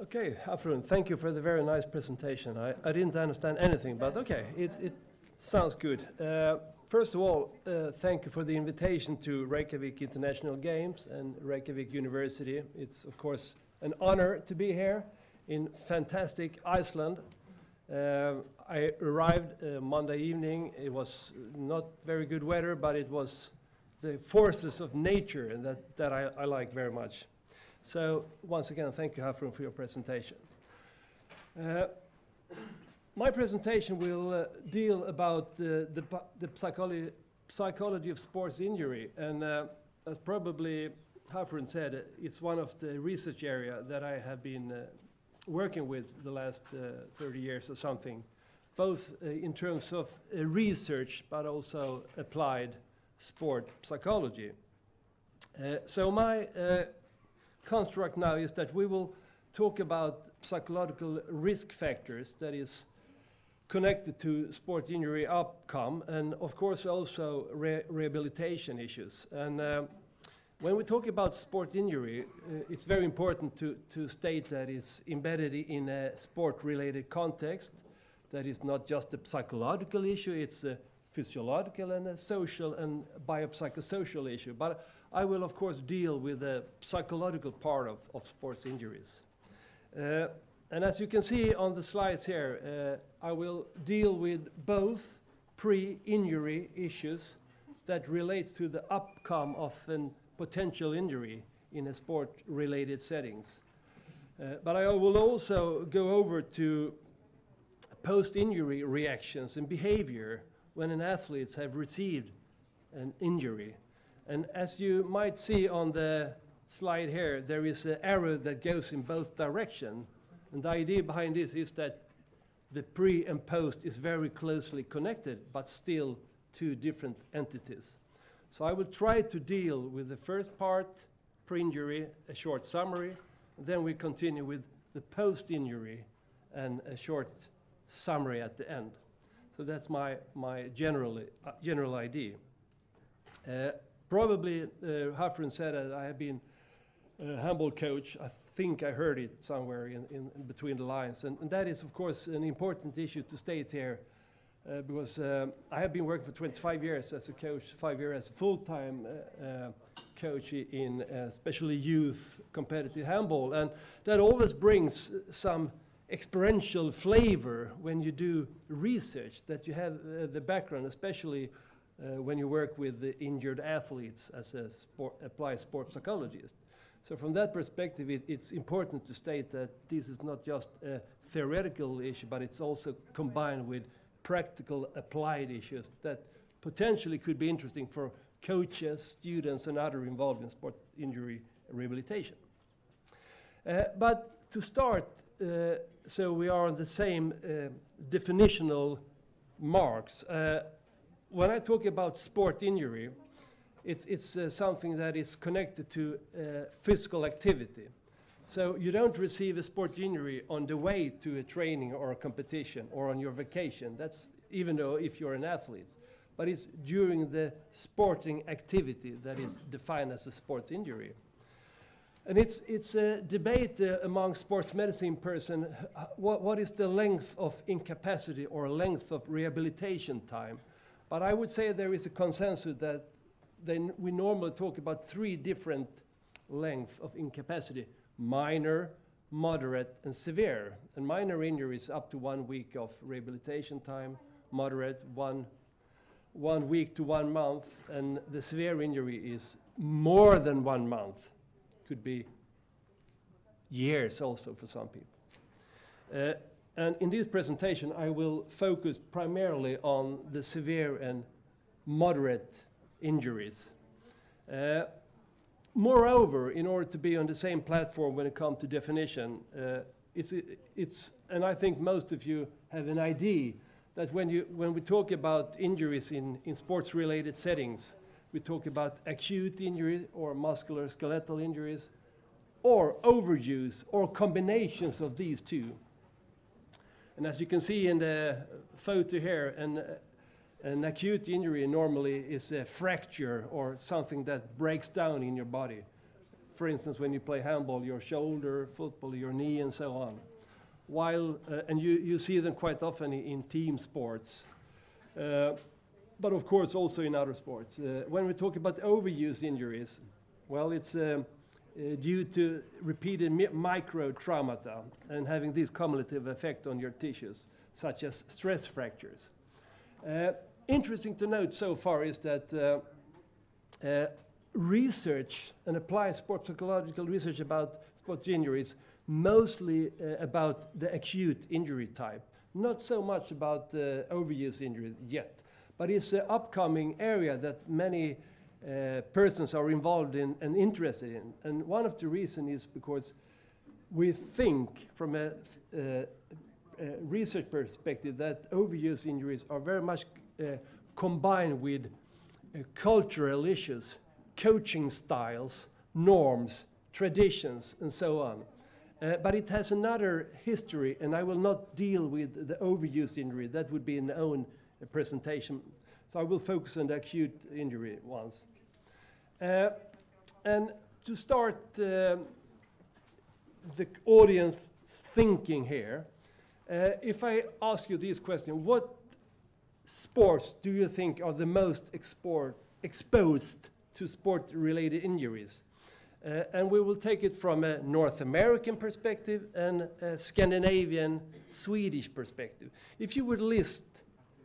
Okay, Afrun, thank you for the very nice presentation. I didn't understand anything, but okay, it sounds good. First of all, thank you for the invitation to Reykjavik International Games and Reykjavik University. It's, of course, an honor to be here in fantastic Iceland. I arrived Monday evening. It was not very good weather, but it was the forces of nature that I like very much. So once again, thank you, Hafrun, for your presentation. My presentation will deal about the psychology of sports injury, and as probably Hafrun said, it's one of the research area that I have been working with the last 30 years or something, both in terms of research but also applied sport psychology. So my construct now is that we will talk about psychological risk factors that is connected to sport injury outcome, and of course also rehabilitation issues. And when we talk about sport injury, it's very important to state that it's embedded in a sport-related context, that is not just a psychological issue, it's a physiological and a social and biopsychosocial issue. But I will, of course, deal with the psychological part of sports injuries. And as you can see on the slides here, I will deal with both pre-injury issues that relates to the outcome of a potential injury in a sport-related settings. But I will also go over to post-injury reactions and behavior when an athlete have received an injury. And as you might see on the slide here, there is an arrow that goes in both directions. And the idea behind this is that the pre and post is very closely connected, but still two different entities. So I will try to deal with the first part, pre-injury, a short summary, and then we continue with the post-injury and a short summary at the end. So that's my general idea. Probably Hafrun said that I have been a handball coach. I think I heard it somewhere in between the lines. And that is, of course, an important issue to state here because I have been working for 25 years as a coach, 5 years as a full-time coach in especially youth competitive handball. And that always brings some experiential flavor when you do research, that you have the background, especially when you work with the injured athletes as a applied sport psychologist. So from that perspective, it's important to state that this is not just a theoretical issue, but it's also combined with practical applied issues that potentially could be interesting for coaches, students, and others involved in sport injury rehabilitation. But to start, so we are on the same definitional marks. When I talk about sport injury, it's something that is connected to physical activity. So you don't receive a sport injury on the way to a training or a competition or on your vacation. That's even though if you're an athlete. But it's during the sporting activity that is defined as a sports injury. And it's a debate among sports medicine person, what is the length of incapacity or length of rehabilitation time? But I would say there is a consensus that we normally talk about 3 different lengths of incapacity: minor, moderate, and severe. And minor injuries up to 1 week of rehabilitation time, moderate 1 week to 1 month, and the severe injury is more than 1 month. Could be years also for some people. And in this presentation, I will focus primarily on the severe and moderate injuries. Moreover, in order to be on the same platform when it comes to definition, and I think most of you have an idea that when we talk about injuries in sports-related settings, we talk about acute injury or musculoskeletal injuries, or overuse, or combinations of these two. And as you can see in the photo here, an acute injury normally is a fracture or something that breaks down in your body. for instance, when you play handball, your shoulder, football, your knee, and so on. While, and you see them quite often in team sports, but of course also in other sports. When we talk about overuse injuries, well, it's due to repeated micro traumata and having this cumulative effect on your tissues, such as stress fractures. Interesting to note so far is that research and applied sport psychological research about sports injuries mostly about the acute injury type, not so much about the overuse injury yet, but it's an upcoming area that many persons are involved in and interested in. And one of the reasons is because we think from a research perspective that overuse injuries are very much combined with cultural issues, coaching styles, norms, traditions, and so on. But it has another history, and I will not deal with the overuse injury. That would be an own presentation. So I will focus on the acute injury ones. And to start the audience thinking here, if I ask you this question, what sports do you think are the most exposed to sport-related injuries? And we will take it from a North American perspective and a Scandinavian, Swedish perspective. If you would list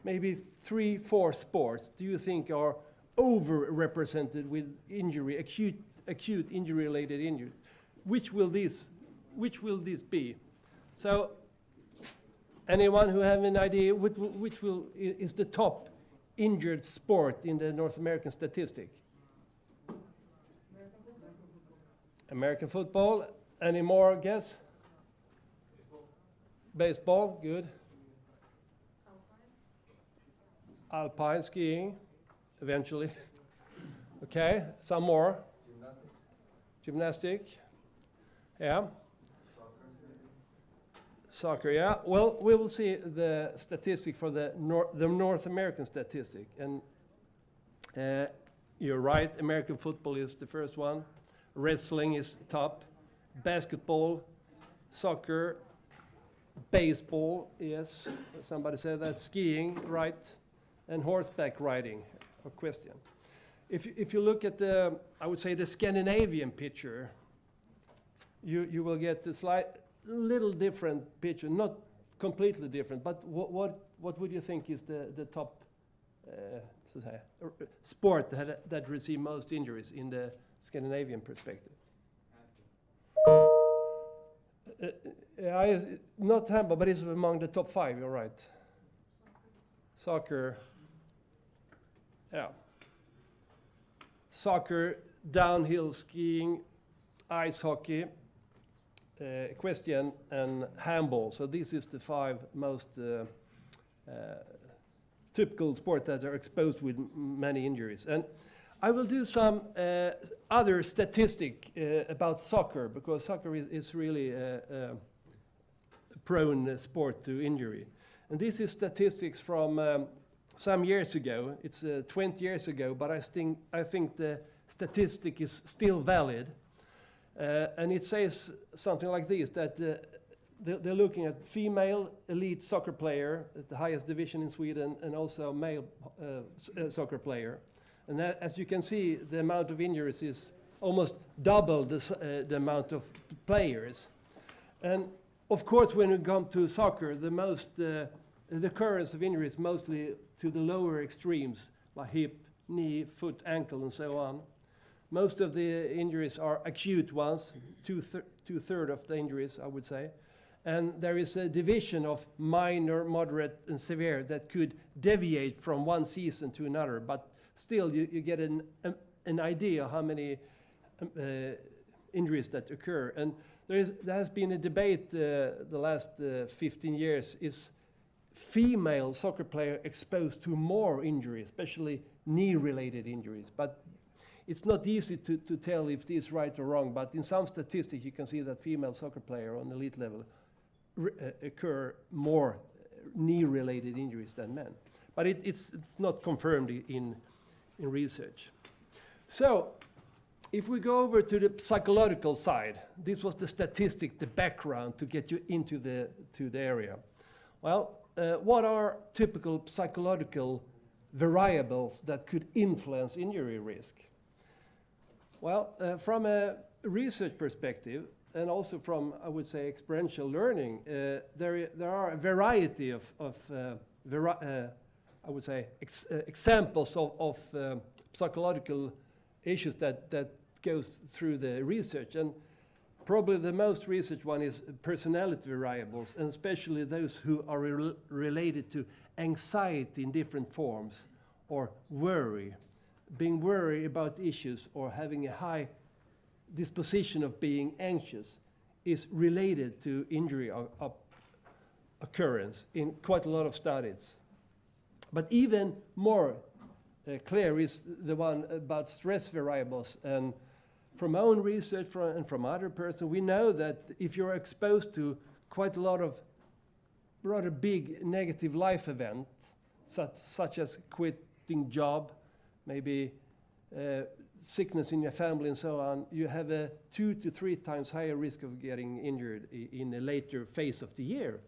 maybe 3-4 sports do you think are overrepresented with injury, acute injury-related injury, which will this be? So, anyone who have an idea which is the top injured sport in the North American statistic? American football. Any more guess? Baseball, good. Alpine skiing, eventually. Okay, some more. Gymnastic. Yeah. Soccer, yeah. Well, we will see the statistic for the North American statistic. And you're right, American football is the first one. Wrestling is top. Basketball, soccer, baseball, yes. Somebody said that. Skiing, right. And horseback riding, a question. If you look at the, I would say the Scandinavian picture, you will get a little different picture, not completely different, but what would you think is the top sport that receive most injuries in the Scandinavian perspective? Not handball, but it's among the top 5, you're right. Soccer, yeah. Soccer, downhill skiing, ice hockey, equestrian, and handball. So this is the 5 most typical sports that are exposed with many injuries. And I will do some other statistic about soccer, because soccer is really a prone sport to injury. And this is statistics from some years ago. It's 20 years ago, but I think the statistic is still valid. And it says something like this, that they're looking at female elite soccer player at the highest division in Sweden, and also male soccer player. And that, as you can see, the amount of injuries is almost double the amount of players. And of course, when we come to soccer, the occurrence of injuries mostly to the lower extremes, like hip, knee, foot, ankle, and so on. Most of the injuries are acute ones, two-thirds of the injuries, I would say. And there is a division of minor, moderate, and severe that could deviate from one season to another, but still you get an idea how many injuries that occur. And there has been a debate the last 15 years, is female soccer player exposed to more injuries, especially knee-related injuries. But it's not easy to tell if this is right or wrong, but in some statistics you can see that female soccer player on elite level occur more knee-related injuries than men. But it's not confirmed in research. So If we go over to the psychological side, this was the statistic, the background to get you into the area. Well, what are typical psychological variables that could influence injury risk? Well, from a research perspective, and also from, I would say, experiential learning, there are a variety of I would say, examples of psychological issues that goes through the research. And probably the most researched one is personality variables, and especially those who are related to anxiety in different forms, or worry, being worried about issues, or having a high disposition of being anxious is related to injury occurrence in quite a lot of studies. But even more clear is the one about stress variables. And from our own research and from other persons, we know that if you're exposed to quite a lot of rather big negative life events, such as quitting job, maybe sickness in your family and so on, you have a 2 to 3 times higher risk of getting injured in a later phase of the year.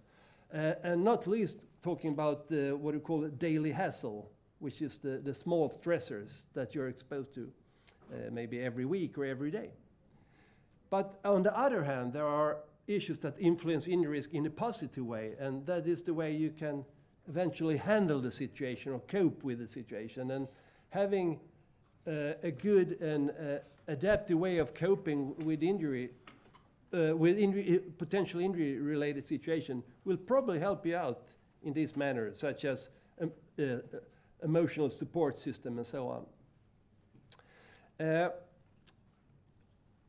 And not least talking about what we call daily hassle, which is the small stressors that you're exposed to maybe every week or every day. But on the other hand, there are issues that influence injury risk in a positive way, and that is the way you can eventually handle the situation or cope with the situation. And having a good and adaptive way of coping with potential injury-related situation will probably help you out in this manner, such as emotional support system and so on.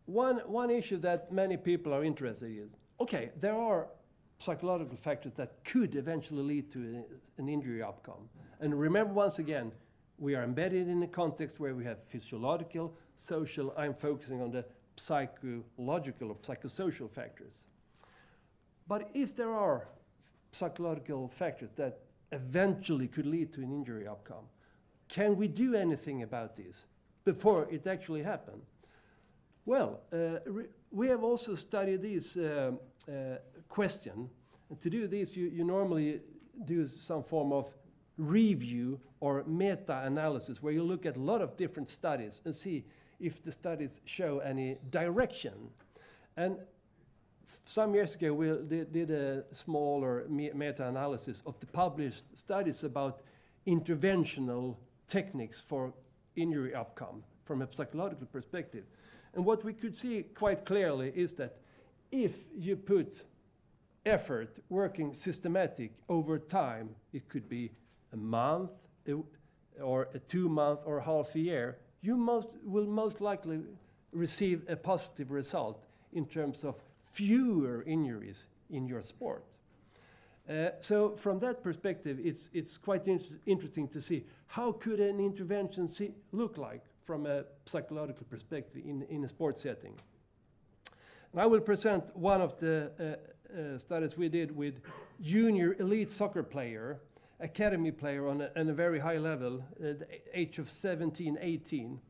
One issue that many people are interested in is, okay, there are psychological factors that could eventually lead to an injury outcome. And remember, once again, we are embedded in a context where we have physiological, social. I'm focusing on the psychological or psychosocial factors. But if there are psychological factors that eventually could lead to an injury outcome, can we do anything about this before it actually happens? Well, we have also studied this question. And to do this, you normally do some form of review or meta-analysis, where you look at a lot of different studies and see if the studies show any direction. And some years ago, we did a smaller meta-analysis of the published studies about interventional techniques for injury outcome from a psychological perspective. And what we could see quite clearly is that if you put effort working systematic over time, it could be a month or a 2 month or half a year, you will most likely receive a positive result in terms of fewer injuries in your sport. So from that perspective, it's quite interesting to see how could an intervention look like from a psychological perspective in a sports setting. And I will present one of the studies we did with junior elite soccer player, academy player on a very high level, the age of 17, 18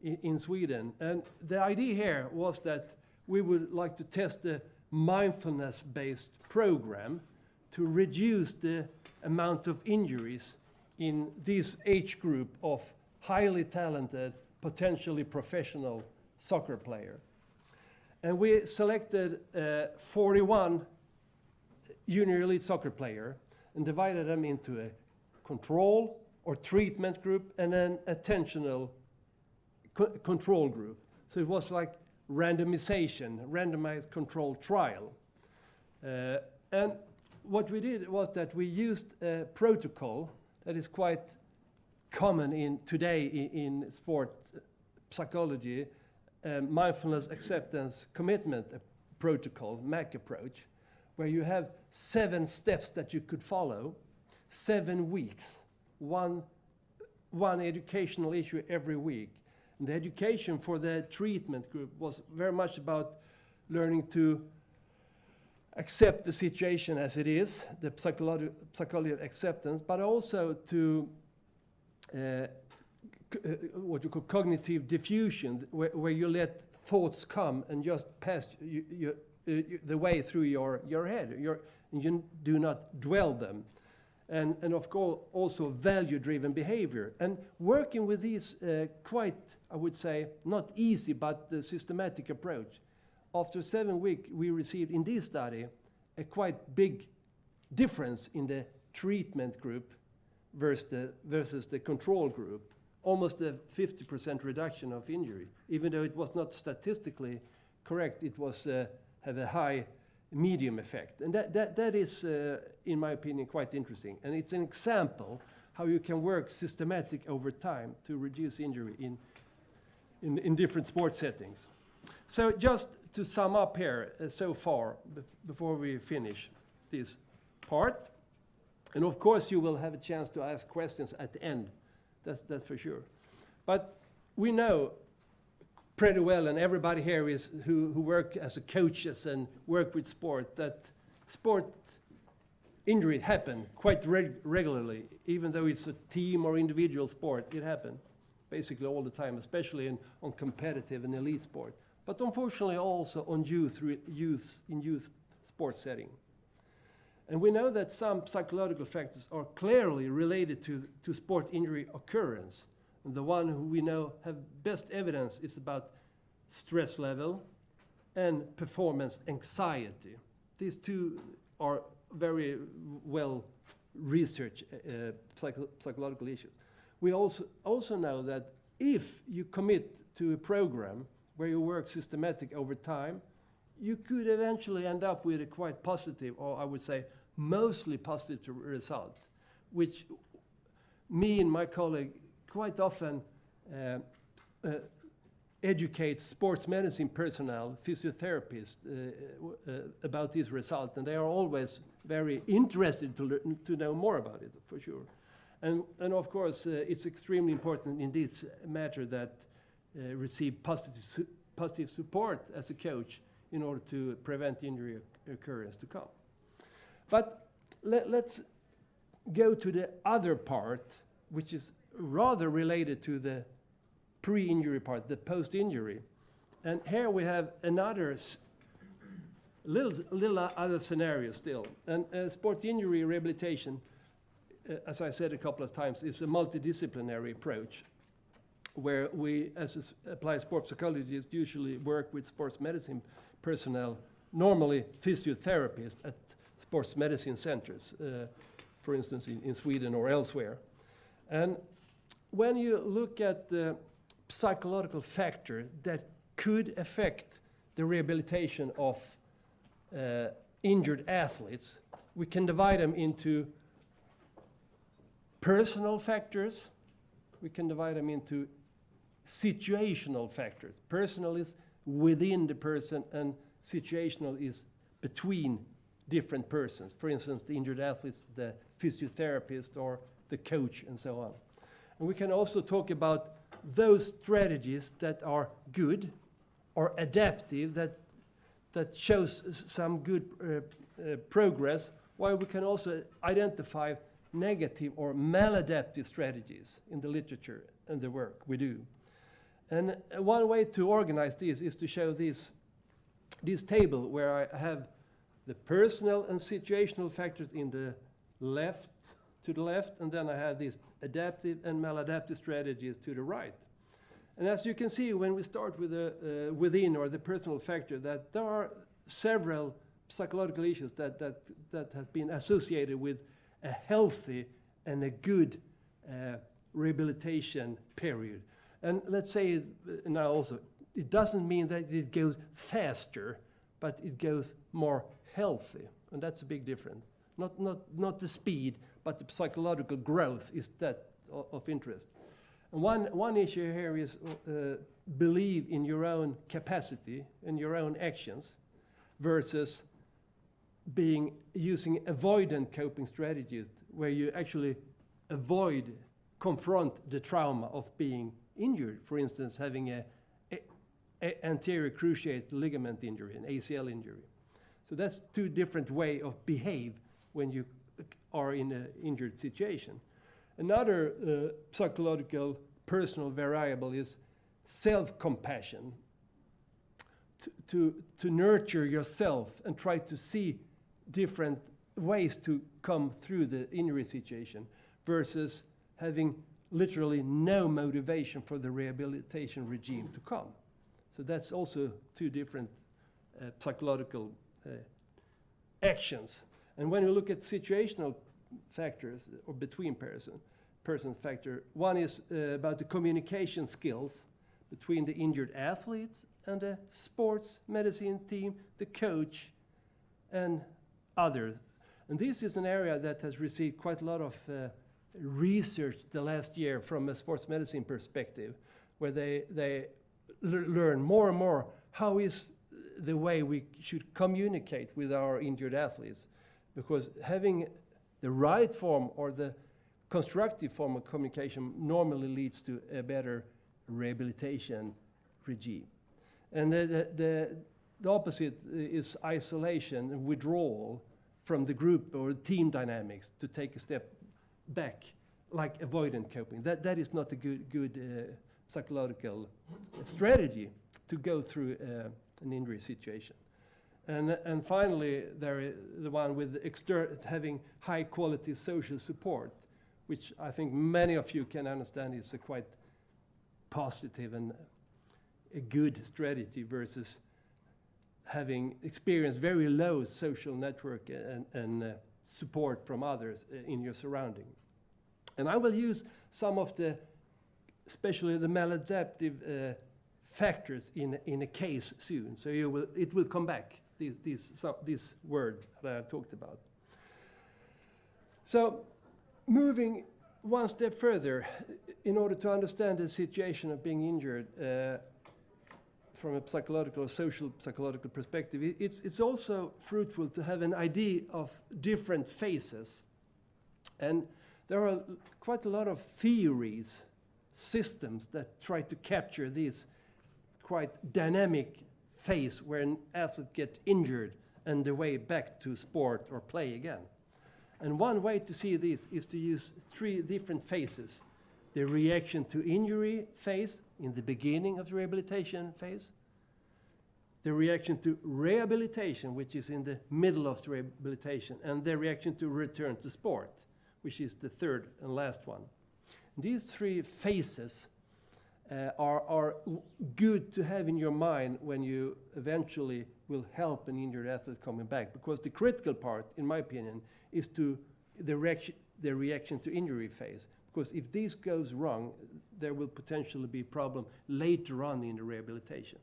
in Sweden. And the idea here was that we would like to test a mindfulness-based program to reduce the amount of injuries in this age group of highly talented, potentially professional soccer player. And we selected 41 junior elite soccer player and divided them into a control or treatment group and an attentional control group. So it was like randomized control trial. And what we did was that we used a protocol that is quite common today in sport psychology, mindfulness acceptance commitment protocol, MAC approach, where you have 7 steps that you could follow, 7 weeks, one educational issue every week. And the education for the treatment group was very much about learning to accept the situation as it is, the psychology of acceptance, but also to what you call cognitive diffusion, where you let thoughts come and just pass the way through your head. You do not dwell them. And of course, also value-driven behavior. And working with these quite, I would say, not easy, but the systematic approach. After 7 weeks, we received in this study a quite big difference in the treatment group versus the control group. Almost a 50% reduction of injury. Even though it was not statistically correct, it was have a high medium effect. And that is, in my opinion, quite interesting. And it's an example how you can work systematic over time to reduce injury in different sport settings. So just to sum up here so far, before we finish this part, and of course you will have a chance to ask questions at the end, that's for sure. But we know pretty well, and everybody here who work as a coaches and work with sport, that sport injury happen quite regularly, even though it's a team or individual sport. It happens basically all the time, especially on competitive and elite sport, but unfortunately also on youth sports setting. And we know that some psychological factors are clearly related to sport injury occurrence. And the one who we know have best evidence is about stress level and performance anxiety. These two are very well researched psychological issues. We also know that if you commit to a program where you work systematic over time, you could eventually end up with a quite positive, or I would say mostly positive result, which me and my colleague quite often educate sports medicine personnel, physiotherapists, about this result, and they are always very interested to know more about it, for sure. And of course, it's extremely important in this matter that receive positive support as a coach in order to prevent injury occurrence to come. But let's go to the other part, which is rather related to the pre-injury part, the post-injury. And here we have another little other scenario still. And sport injury rehabilitation, as I said a couple of times, is a multidisciplinary approach where we, as applied sport psychologists, usually work with sports medicine personnel, normally physiotherapists at sports medicine centers, for instance, in Sweden or elsewhere. And when you look at the psychological factors that could affect the rehabilitation of injured athletes, we can divide them into personal factors, we can divide them into situational factors. Personal is within the person, and situational is between different persons. For instance, the injured athletes, the physiotherapist, or the coach, and so on. And we can also talk about those strategies that are good or adaptive, that shows some good progress, while we can also identify negative or maladaptive strategies in the literature and the work we do. And one way to organize this is to show this table where I have the personal and situational factors in the left, to the left, and then I have these adaptive and maladaptive strategies to the right. And as you can see, when we start with the within or the personal factor, that there are several psychological issues that have been associated with a healthy and a good rehabilitation period. And let's say now also, it doesn't mean that it goes faster, but it goes more healthy, and that's a big difference. Not the speed, but the psychological growth is that of interest. And one issue here is believe in your own capacity and your own actions versus using avoidant coping strategies where you actually confront the trauma of being injured. For instance, having a anterior cruciate ligament injury, an ACL injury. So that's two different ways of behave when you are in an injured situation. Another psychological personal variable is self-compassion. To nurture yourself and try to see different ways to come through the injury situation versus having literally no motivation for the rehabilitation regime to come. So that's also two different psychological actions. And when you look at situational factors or between person factor, one is about the communication skills between the injured athletes and the sports medicine team, the coach, and others. And this is an area that has received quite a lot of research the last year from a sports medicine perspective, where they learn more and more how is the way we should communicate with our injured athletes. Because having the right form or the constructive form of communication normally leads to a better rehabilitation regime. And the opposite is isolation and withdrawal from the group or team dynamics to take a step back, like avoidant coping. That is not a good psychological strategy to go through an injury situation. And finally, there is the one with having high quality social support, which I think many of you can understand is a quite positive and a good strategy versus having experienced very low social network and support from others in your surrounding. And I will use some of the, especially the maladaptive factors in a case soon. So it will come back, this word that I talked about. So moving one step further, in order to understand the situation of being injured from a psychological or social psychological perspective, it's also fruitful to have an idea of different phases. And there are quite a lot of theories, systems that try to capture this quite dynamic phase where an athlete gets injured and the way back to sport or play again. And one way to see this is to use three different phases. The reaction to injury phase in the beginning of the rehabilitation phase. The reaction to rehabilitation, which is in the middle of the rehabilitation. And the reaction to return to sport, which is the third and last one. These three phases are good to have in your mind when you eventually will help an injured athlete coming back. Because the critical part, in my opinion, is to the reaction to injury phase. Because if this goes wrong, there will potentially be a problem later on in the rehabilitation.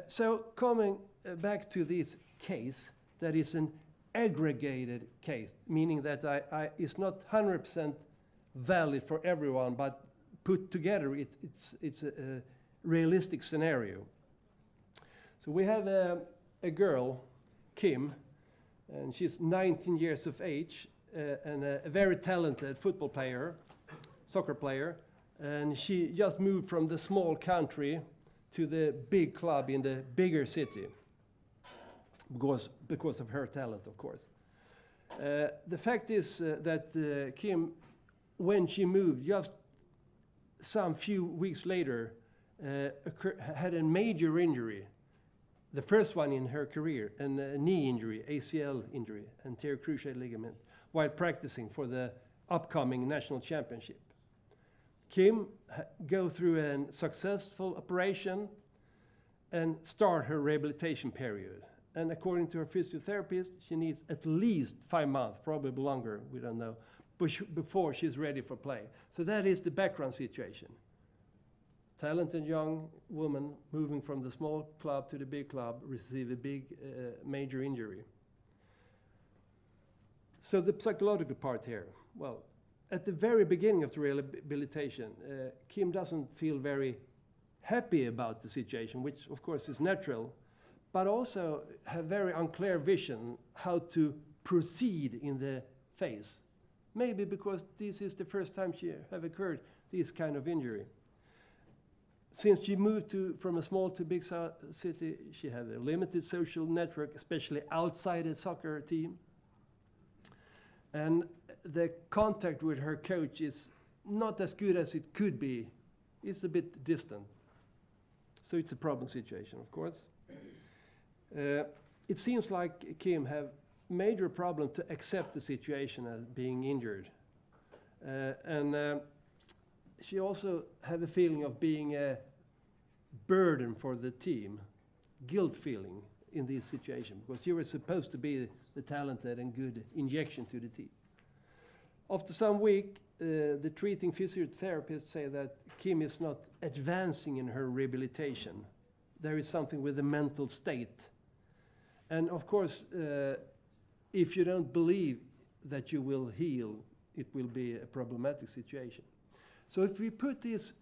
So coming back to this case, that is an aggregated case, meaning that it's not 100% valid for everyone, but put together, it's a realistic scenario. So we have a girl, Kim, and she's 19 years of age, and a very talented football player, soccer player, and she just moved from the small country to the big club in the bigger city, because of her talent, of course. The fact is that Kim, when she moved, just some few weeks later, had a major injury, the first one in her career, and a knee injury, ACL injury, anterior cruciate ligament, while practicing for the upcoming national championship. Kim go through a successful operation and start her rehabilitation period. And according to her physiotherapist, she needs at least 5 months, probably longer, we don't know, before she's ready for play. So that is the background situation. Talented young woman moving from the small club to the big club, receive a big major injury. So the psychological part here, well, at the very beginning of the rehabilitation, Kim doesn't feel very happy about the situation, which of course is natural, but also have very unclear vision how to proceed in the phase. Maybe because this is the first time she have occurred this kind of injury. Since she moved from a small to big city, she had a limited social network, especially outside the soccer team. And the contact with her coach is not as good as it could be. It's a bit distant. So it's a problem situation, of course. It seems like Kim have major problem to accept the situation as being injured. And she also have a feeling of being a burden for the team, guilt feeling in this situation, because she was supposed to be the talented and good injection to the team. After some week, the treating physiotherapists say that Kim is not advancing in her rehabilitation. There is something with the mental state. And of course, if you don't believe that you will heal, it will be a problematic situation. So if we put this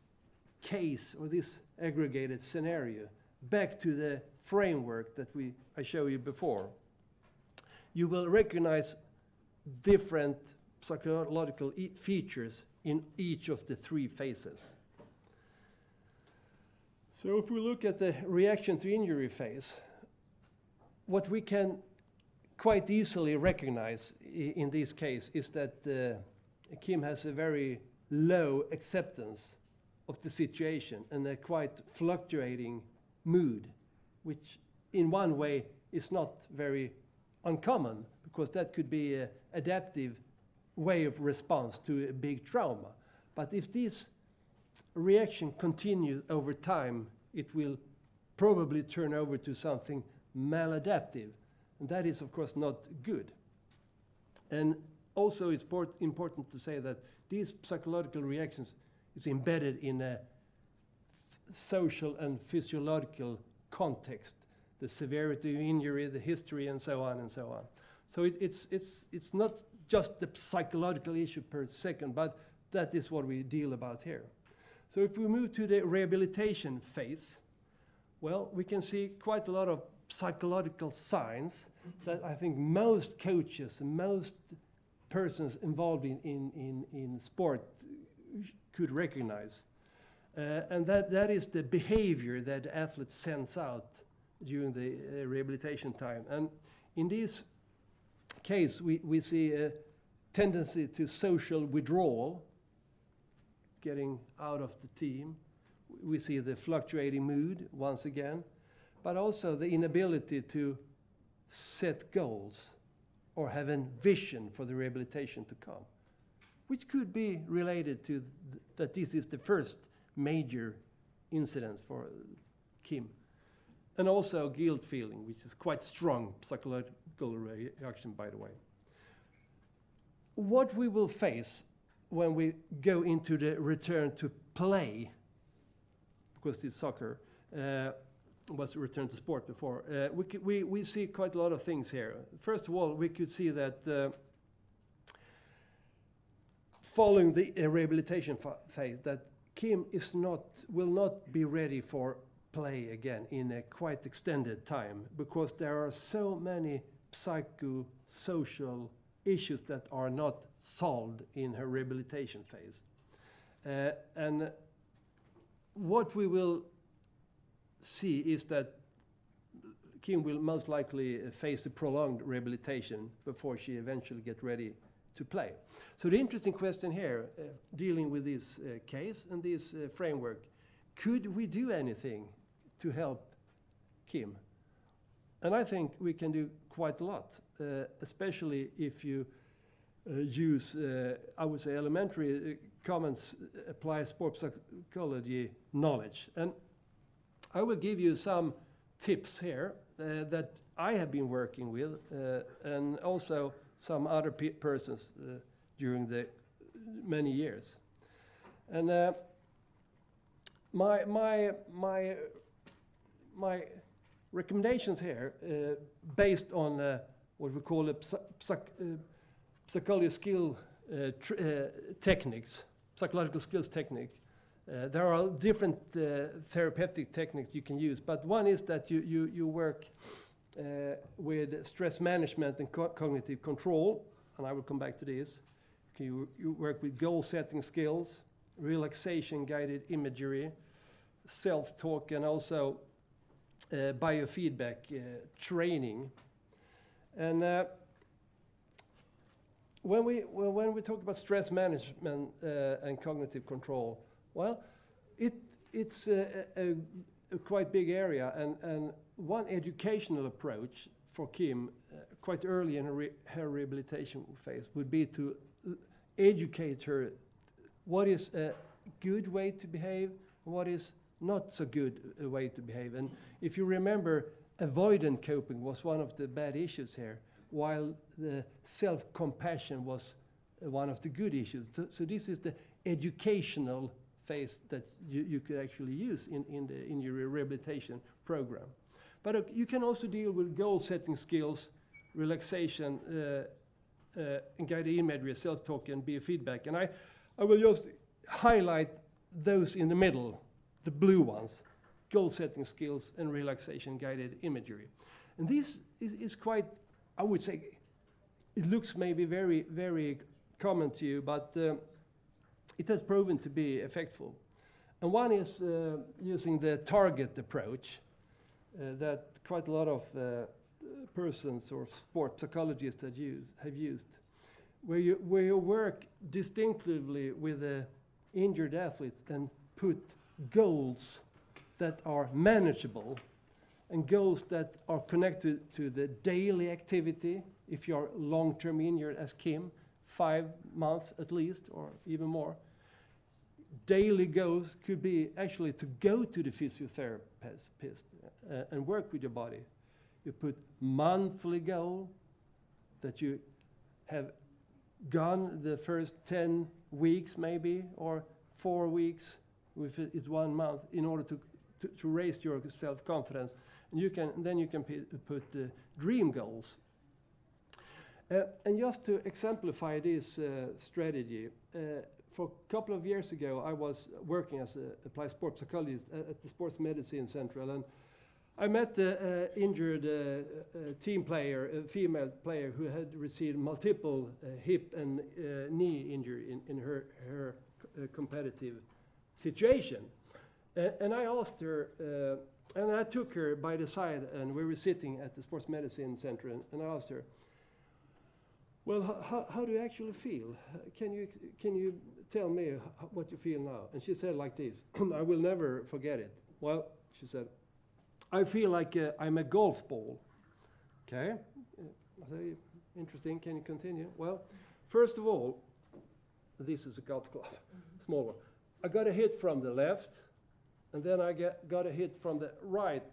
case or this aggregated scenario back to the framework that I showed you before, you will recognize different psychological features in each of the three phases. So if we look at the reaction to injury phase, what we can quite easily recognize in this case is that Kim has a very low acceptance of the situation and a quite fluctuating mood, which in one way is not very uncommon, because that could be an adaptive way of response to a big trauma. But if this reaction continues over time, it will probably turn over to something maladaptive. And that is, of course, not good. And also it's important to say that these psychological reactions is embedded in a social and physiological context, the severity of injury, the history, and so on and so on. So it's not just the psychological issue per second, but that is what we deal about here. So if we move to the rehabilitation phase, well, we can see quite a lot of psychological signs that I think most coaches and most persons involved in sport could recognize. And that is the behavior that the athlete sends out during the rehabilitation time. And in this case, we see a tendency to social withdrawal, getting out of the team. We see the fluctuating mood once again, but also the inability to set goals or have a vision for the rehabilitation to come, which could be related to that this is the first major incident for Kim. And also guilt feeling, which is quite strong psychological reaction, by the way. What we will face when we go into the return to play, because this soccer was return to sport before, we see quite a lot of things here. First of all, we could see that following the rehabilitation phase, that Kim will not be ready for play again in a quite extended time, because there are so many psychosocial issues that are not solved in her rehabilitation phase. And what we will see is that Kim will most likely face a prolonged rehabilitation before she eventually gets ready to play. So the interesting question here, dealing with this case and this framework, could we do anything to help Kim? And I think we can do quite a lot, especially if you use, I would say, elementary common applied sports psychology knowledge. And I will give you some tips here that I have been working with, and also some other persons during the many years. And my recommendations here, based on what we call psychological skill techniques, psychological skills technique. There are different therapeutic techniques you can use, but one is that you work with stress management and cognitive control, and I will come back to this. You work with goal-setting skills, relaxation-guided imagery, self-talk, and also biofeedback training. And when we talk about stress management and cognitive control, well, it's a quite big area, and one educational approach for Kim quite early in her rehabilitation phase would be to educate her what is a good way to behave, what is not so good a way to behave. And if you remember, avoidant coping was one of the bad issues here, while the self-compassion was one of the good issues. So this is the educational phase that you could actually use in your rehabilitation program. But you can also deal with goal-setting skills, relaxation, and guided imagery, self-talk, and biofeedback. And I will just highlight those in the middle, the blue ones, goal-setting skills and relaxation guided imagery. And this is quite, I would say, it looks maybe very, very common to you, but it has proven to be effective. And one is using the target approach that quite a lot of persons or sport psychologists have used, where you work distinctively with the injured athletes and put goals that are manageable and goals that are connected to the daily activity. If you're long-term injured as Kim, 5 months at least, or even more. Daily goals could be actually to go to the physiotherapist and work with your body. You put monthly goal that you have gone the first 10 weeks maybe, or 4 weeks, if it's 1 month, in order to raise your self-confidence. And then you can put dream goals. And just to exemplify this strategy, for a couple of years ago, I was working as an applied sports psychologist at the Sports Medicine Central, and I met the injured team player, a female player who had received multiple hip and knee injury in her competitive situation. And I asked her, and I took her by the side, and we were sitting at the Sports Medicine Center, and I asked her, well, how do you actually feel? Can you tell me what you feel now? And she said like this, I will never forget it. Well, she said, I feel like I'm a golf ball. Okay, interesting, can you continue? Well, first of all, this is a golf club, small one. I got a hit from the left, and then I got a hit from the right,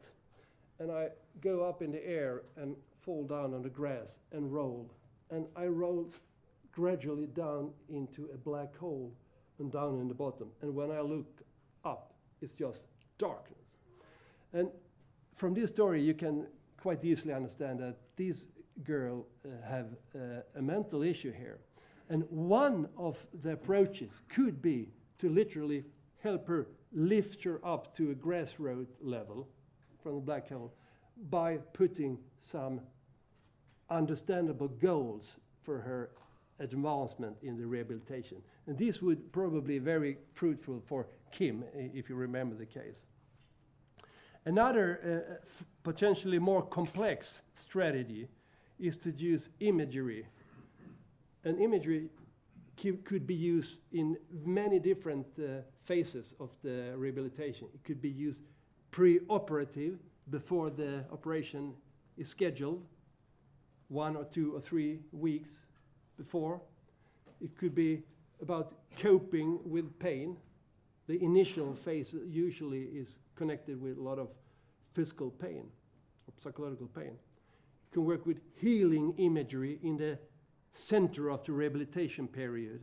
and I go up in the air and fall down on the grass and roll. And I roll gradually down into a black hole and down in the bottom. And when I look up, it's just darkness. And from this story, you can quite easily understand that this girl have a mental issue here. And one of the approaches could be to literally help her lift her up to a grass road level from the black hole by putting some understandable goals for her advancement in the rehabilitation. And this would probably be very fruitful for Kim, if you remember the case. Another potentially more complex strategy is to use imagery. And imagery could be used in many different phases of the rehabilitation. It could be used pre-operative, before the operation is scheduled, 1 or 2 or 3 weeks before. It could be about coping with pain. The initial phase usually is connected with a lot of physical pain or psychological pain. You can work with healing imagery in the center of the rehabilitation period.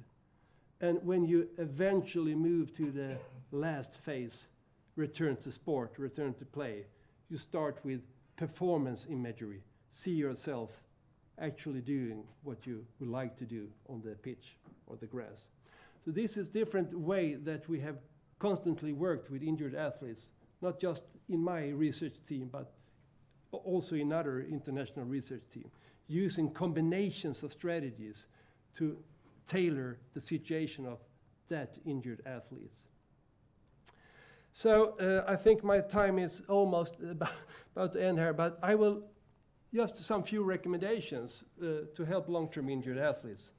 And when you eventually move to the last phase, return to sport, return to play, you start with performance imagery. See yourself actually doing what you would like to do on the pitch or the grass. So this is different way that we have constantly worked with injured athletes, not just in my research team, but also in other international research team, using combinations of strategies to tailor the situation of that injured athletes. So I think my time is almost about to end here, but I will just some few recommendations to help long-term injured athletes.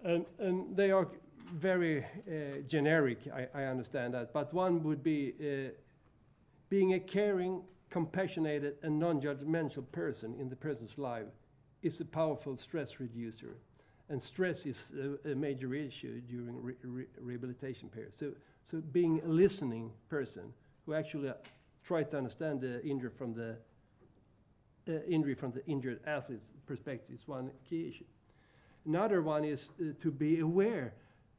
And they are very generic, I understand that, but one would be being a caring, compassionate, and non-judgmental person in the person's life is a powerful stress reducer. And stress is a major issue during rehabilitation period. So being a listening person who actually try to understand the injury from the injured athlete's perspective is one key issue. Another one is to be aware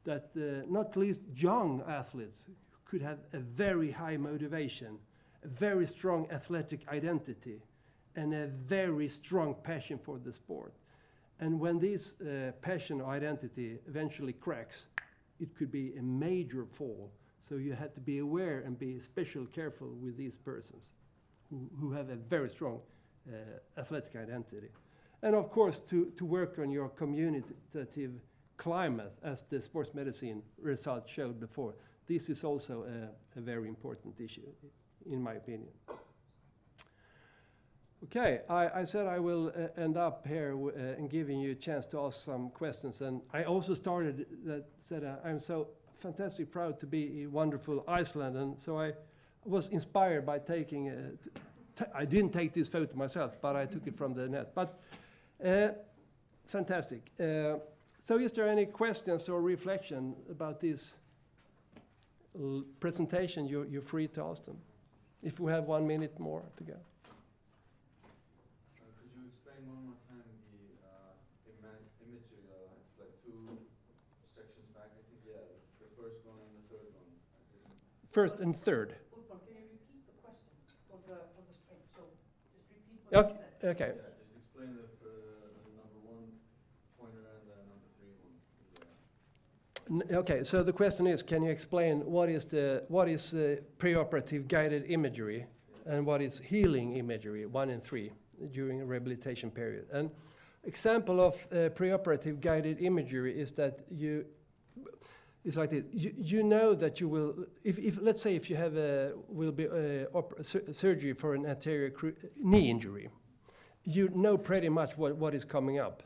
that not least young athletes could have a very high motivation, a very strong athletic identity, and a very strong passion for the sport. And when this passion or identity eventually cracks, it could be a major fall. So you have to be aware and be especially careful with these persons who have a very strong athletic identity. And of course, to work on your communicative climate, as the sports medicine results showed before. This is also a very important issue, in my opinion. Okay, I said I will end up here and giving you a chance to ask some questions. And I also started that said I'm so fantastically proud to be in wonderful Iceland, and so I was inspired by taking. I didn't take this photo myself, but I took it from the net. But fantastic. So, is there any questions or reflection about this presentation? You're free to ask them. If we have 1 minute more to go. One more time the imagery. It's like 2 sections back. I think the first one and the third one. First and third. Can you repeat the question for the stream? So just repeat what you said. Okay. Yeah, just explain the number 1 pointer and the number 3 one. Okay. So the question is, can you explain what is preoperative guided imagery and what is healing imagery 1 and 3? During a rehabilitation period. An example of preoperative guided imagery is that it's like this. You know that you will, if let's say if you have surgery for an anterior knee injury, you know pretty much what is coming up.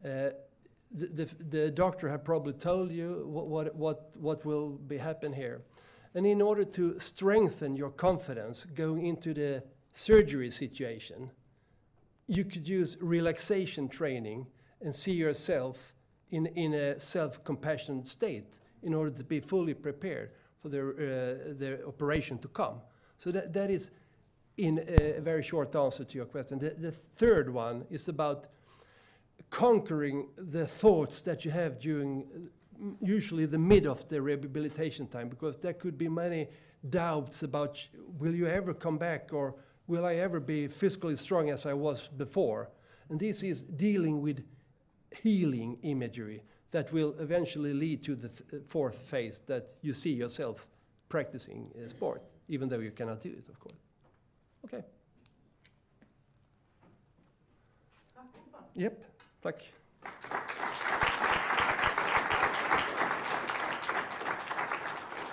The doctor have probably told you what will be happen here, and in order to strengthen your confidence going into the surgery situation, you could use relaxation training and see yourself in a self-compassionate state in order to be fully prepared for the operation to come. So that is in a very short answer to your question. The third one is about conquering the thoughts that you have during usually the mid of the rehabilitation time, because there could be many doubts about will you ever come back, or will I ever be physically strong as I was before? And this is dealing with healing imagery that will eventually lead to the fourth phase, that you see yourself practicing sport, even though you cannot do it, of course. Okay. Yep, tack.